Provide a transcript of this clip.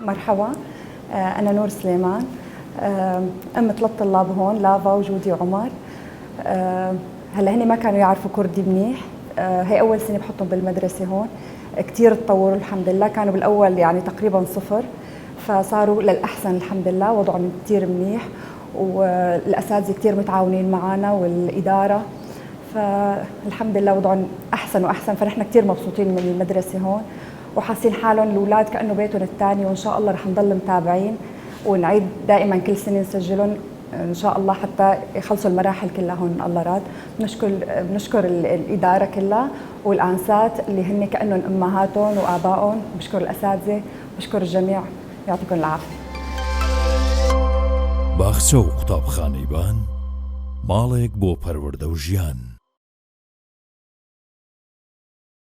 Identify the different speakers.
Speaker 1: مرحبا. أنا نور سليمان، أم 3 طلاب هون، لافا وجودي وعمر. هلا هني ما كانوا يعرفوا كردي منيح، هي أول سنة بحطهم بالمدرسة هون. كتير تطوروا الحمد لله، كانوا بالأول يعني تقريبا صفر، فصاروا للأحسن الحمد لله، وضعهم كتير منيح، والأساتذة كتير متعاونين معنا والإدارة، فالحمد لله وضعهم أحسن وأحسن. فنحن كتير مبسوطين من المدرسة هون، وحاسين حالهم الأولاد كأنه بيتهم الثاني، وإن شاء الله رح نضل متابعين ونعيد دائما كل سنة نسجلهم إن شاء الله حتى يخلصوا المراحل كلها هون الله راد. بنشكر الإدارة كلها والأنسات اللي هن كأنهم أمهاتهم وآبائهم، بشكر الأساتذة، بشكر الجميع، يعطيكم العافية.
Speaker 2: باخچە و قوتابخانەی بان ماڵێک بۆ پەروەردە و ژیان.